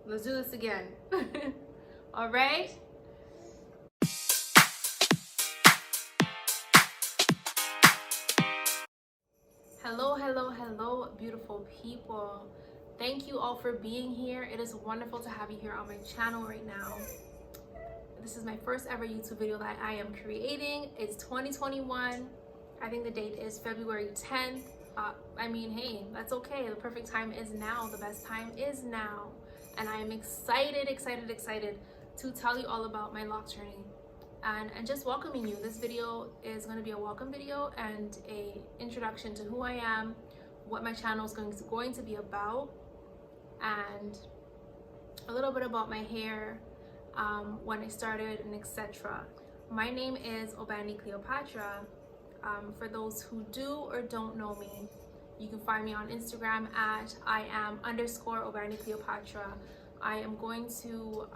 Let's do this again. All right. Hello, beautiful people. Thank you all for being here. It is wonderful to have you here on my channel right now. This is my first ever YouTube video that I am creating. It's 2021. I think the date is February 10th. I mean, hey, that's okay. The perfect time is now. The best time is now. And I am excited to tell you all about my lock journey and just welcoming you. This video is going to be a welcome video and a introduction to who I am, what my channel is going to be about, and a little bit about my hair, when I started, and etc. My name is Obandy Cleopatra. For those who do or don't know me, you can find me on Instagram at @Obandy Cleopatra. I am going to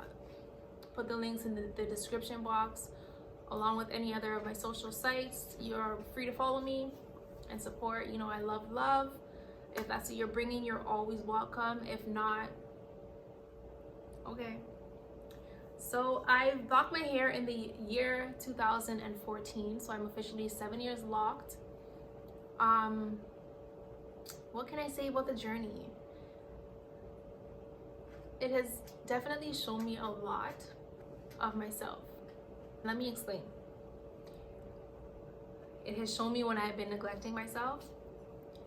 put the links in the description box, along with any other of my social sites. You're free to follow me and support. You know, I love. If that's what you're bringing, you're always welcome. If not, okay. So I locked my hair in the year 2014, so I'm officially 7 years locked. What can I say about the journey? It has definitely shown me a lot of myself. Let me explain. It has shown me when I have been neglecting myself.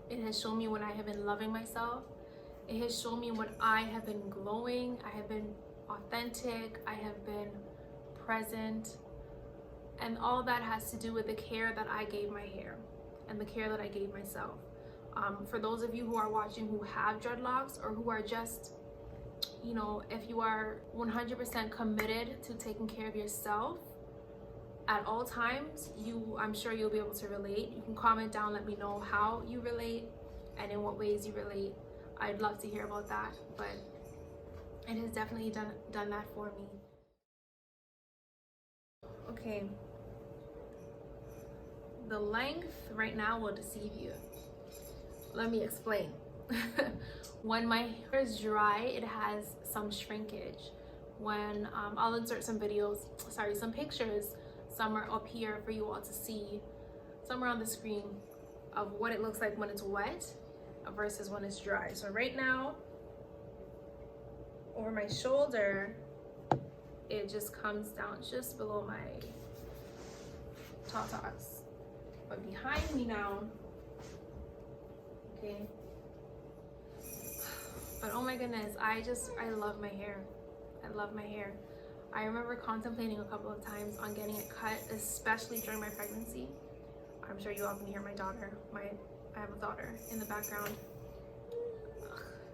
It has shown me when I have been loving myself. It has shown me when I have been glowing, I have been authentic, I have been present, and all that has to do with the care that I gave my hair and the care that I gave myself. For those of you who are watching who have dreadlocks, or who are just, you know, if you are 100% committed to taking care of yourself at all times, I'm sure you'll be able to relate. You can comment down, let me know how you relate and in what ways you relate. I'd love to hear about that, but it has definitely done that for me. Okay, the length right now will deceive you. Let me explain. When my hair is dry, it has some shrinkage. When I'll insert some pictures somewhere up here for you all to see, somewhere on the screen, of what it looks like when it's wet versus when it's dry. So right now, over my shoulder, it just comes down just below my tatas. But behind me now, okay. But oh my goodness, I love my hair. I love my hair. I remember contemplating a couple of times on getting it cut, especially during my pregnancy. I'm sure you all can hear my daughter. I have a daughter in the background.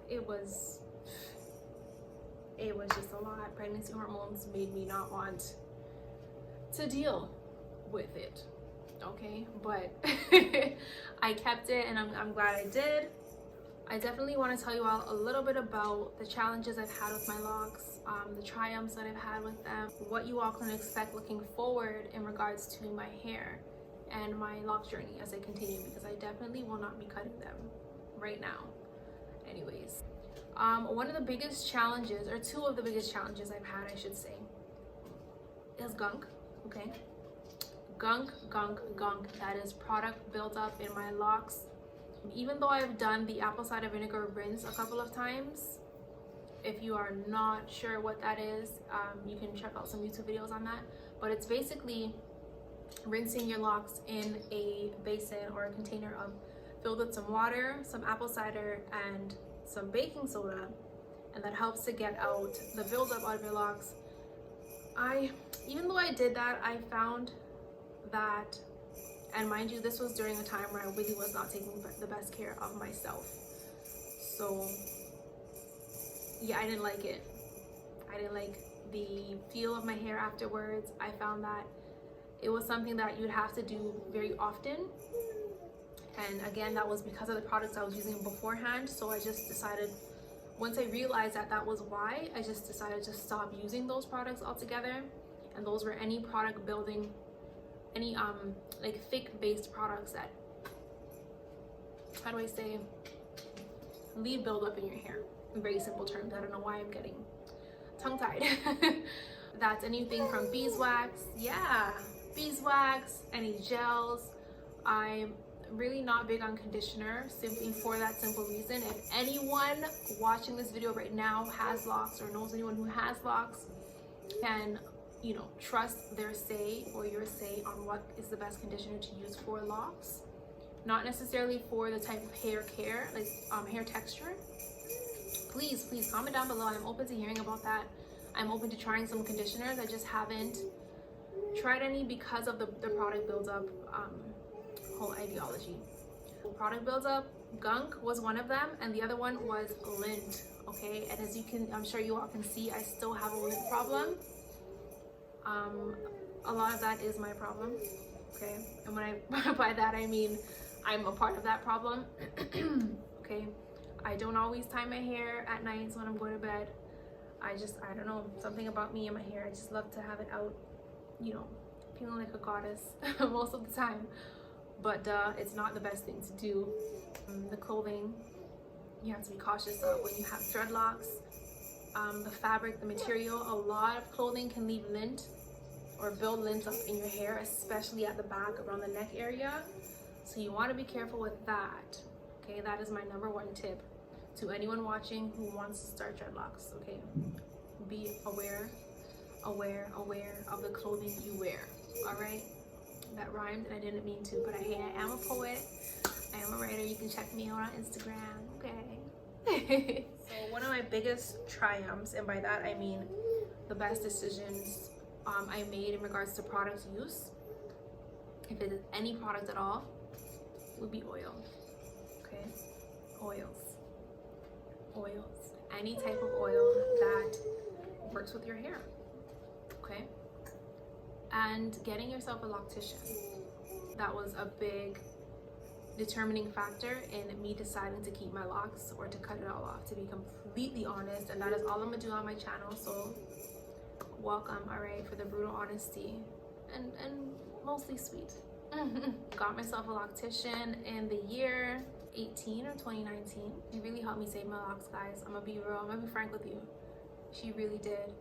It was just a lot. Pregnancy hormones made me not want to deal with it, okay? But I kept it, and I'm glad I did. I definitely want to tell you all a little bit about the challenges I've had with my locks, the triumphs that I've had with them, what you all can expect looking forward in regards to my hair and my lock journey as I continue, because I definitely will not be cutting them right now. Anyways, one of the biggest challenges, or two of the biggest challenges I've had, I should say, is gunk, okay? Gunk. That is product built up in my locks. Even though I've done the apple cider vinegar rinse a couple of times, if you are not sure what that is, you can check out some YouTube videos on that. But it's basically rinsing your locks in a basin or a container filled with some water, some apple cider, and some baking soda, and that helps to get out the buildup out of your locks. Even though I did that, I found that, and mind you, this was during a time where I really was not taking the best care of myself. So yeah, I didn't like it. I didn't like the feel of my hair afterwards. I found that it was something that you'd have to do very often. And again, that was because of the products I was using beforehand. So I just decided, once I realized that that was why, I just decided to stop using those products altogether. And those were any product building, any like thick based products that, how do I say, leave buildup in your hair, in very simple terms. I don't know why I'm getting tongue-tied. That's anything from beeswax, yeah, beeswax, any gels. I'm really not big on conditioner, simply for that simple reason. If anyone watching this video right now has locks or knows anyone who has locks, can, you know, trust their say or your say on what is the best conditioner to use for locks, not necessarily for the type of hair care, like hair texture, please comment down below. I'm open to hearing about that. I'm open to trying some conditioners. I just haven't tried any because of the product buildup whole ideology. Product buildup, gunk was one of them, and the other one was lint. Okay, and as you can, I'm sure you all can see, I still have a lint problem. A lot of that is my problem. Okay, and when I by that I mean I'm a part of that problem. Okay, I don't always tie my hair at nights when I'm going to bed. I don't know, something about me and my hair, I just love to have it out, you know, feeling like a goddess most of the time. But it's not the best thing to do. The clothing, you have to be cautious of when you have dreadlocks. The fabric, the material, a lot of clothing can leave lint or build lint up in your hair, especially at the back around the neck area. So you want to be careful with that. Okay, that is my #1 tip to anyone watching who wants to start dreadlocks. Okay, be aware of the clothing you wear. All right, that rhymed and I didn't mean to, but I am a poet, I am a writer. You can check me out on Instagram. Okay. So one of my biggest triumphs, and by that I mean the best decisions I made in regards to product use, if it is any product at all, would be oil. Okay, oils, any type of oil that works with your hair. Okay, and getting yourself a loctician, that was a big determining factor in me deciding to keep my locks or to cut it all off, to be completely honest. And that is all I'm gonna do on my channel, so welcome. All right, for the brutal honesty and mostly sweet. Got myself a loctician in the year 18 or 2019. She really helped me save my locks, guys. I'm gonna be real, I'm gonna be frank with you. She really did.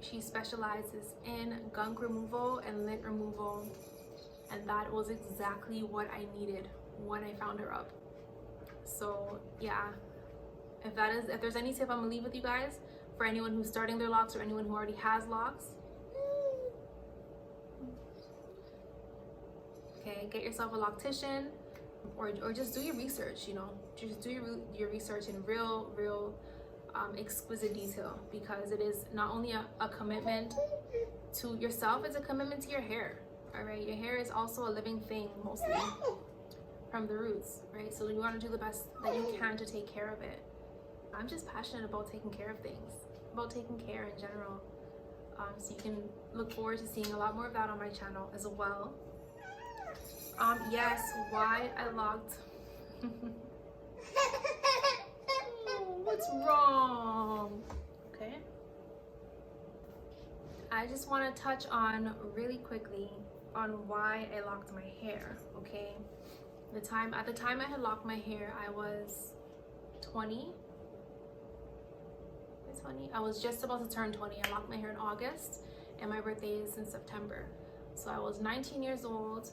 She specializes in gunk removal and lint removal, and that was exactly what I needed when I found her up. So yeah, if there's any tip I'm gonna leave with you guys for anyone who's starting their locks or anyone who already has locks, okay, get yourself a loctician, or just do your research. You know, just do your research in real exquisite detail, because it is not only a commitment to yourself, it's a commitment to your hair. All right, your hair is also a living thing, mostly from the roots, right? So you want to do the best that you can to take care of it. I'm just passionate about taking care of things, about taking care in general. So you can look forward to seeing a lot more of that on my channel as well. Yes, why I locked. What's wrong? Okay. I just want to touch on really quickly on why I locked my hair. Okay. At the time I had locked my hair, I was 20. I was just about to turn 20. I locked my hair in August, and my birthday is in September. So I was 19 years old.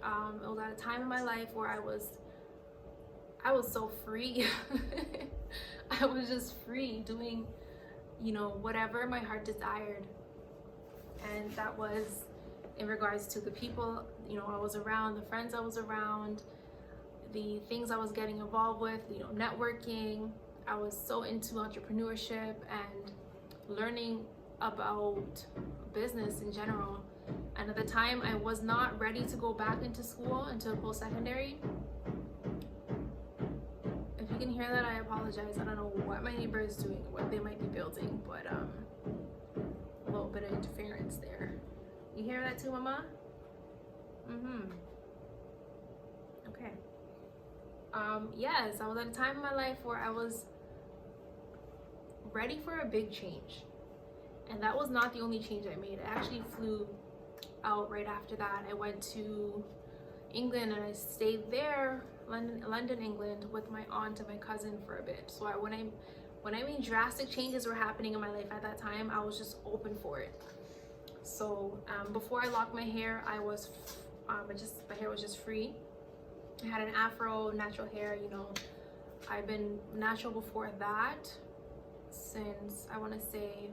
It was at a time in my life where I was so free. I was just free doing, you know, whatever my heart desired. And that was in regards to the people, you know, I was around, the friends I was around, the things I was getting involved with, you know, networking. I was so into entrepreneurship and learning about business in general. And at the time, I was not ready to go back into school until post-secondary. If you can hear that, I apologize. I don't know what my neighbor is doing, what they might be building, but a little bit of interference there. You hear that too, Mama? Okay. Yes, I was at a time in my life where I was ready for a big change. And that was not the only change I made. I actually flew out right after that. I went to England and I stayed there, London, England, with my aunt and my cousin for a bit. So when when I mean drastic changes were happening in my life at that time, I was just open for it. So before I locked my hair, I was my hair was just free. I had an afro, natural hair, you know. I've been natural before that since, I want to say,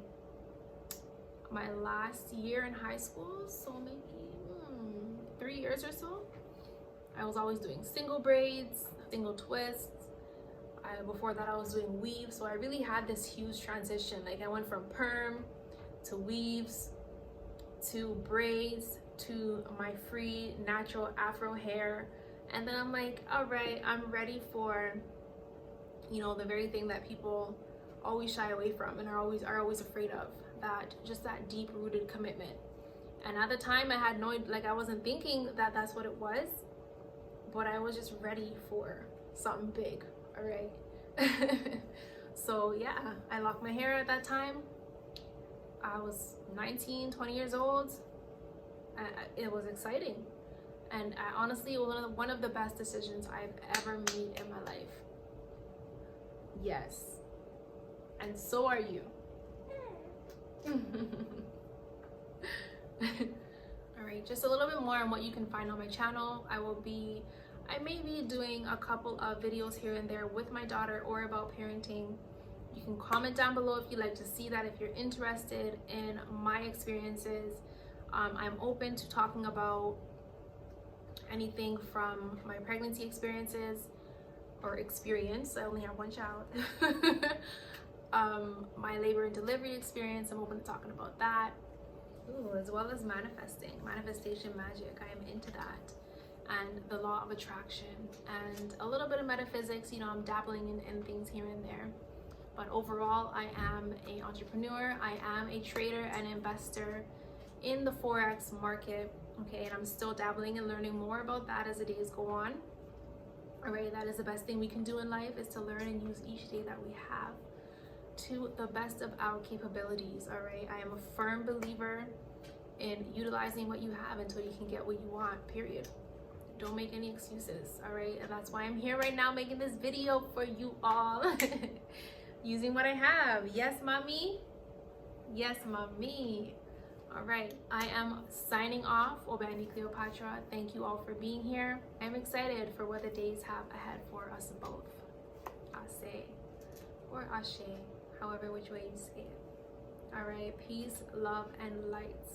my last year in high school, so maybe 3 years or so. I was always doing single braids, single twists. Before that I was doing weaves, so I really had this huge transition. Like I went from perm to weaves to braids to my free natural afro hair, and then I'm like, all right, I'm ready for, you know, the very thing that people always shy away from and are always afraid of, that just that deep-rooted commitment. And at the time I had no, like, I wasn't thinking that that's what it was, but I was just ready for something big. All right. So yeah, I locked my hair at that time. I was 19, 20 years old. It was exciting, and honestly, it was one of the best decisions I've ever made in my life. Yes, and so are you. All right, just a little bit more on what you can find on my channel. I may be doing a couple of videos here and there with my daughter or about parenting. You can comment down below if you'd like to see that, if you're interested in my experiences. I'm open to talking about anything from my pregnancy experiences or experience. I only have one child. My labor and delivery experience, I'm open to talking about that. Ooh, as well as manifestation magic. I am into that. And the law of attraction and a little bit of metaphysics. You know, I'm dabbling in things here and there, but overall I am an entrepreneur. I am a trader and investor in the Forex market. Okay, and I'm still dabbling and learning more about that as the days go on. All right, that is the best thing we can do in life, is to learn and use each day that we have to the best of our capabilities. All right, I am a firm believer in utilizing what you have until you can get what you want, period. Don't make any excuses. All right, and that's why I'm here right now making this video for you all. Using what I have. Yes, mommy. Yes, mommy. All right, I am signing off. Obandy Cleopatra. Thank you all for being here. I'm excited for what the days have ahead for us both. Ase or ashe, however which way you say it. All right, peace, love, and light.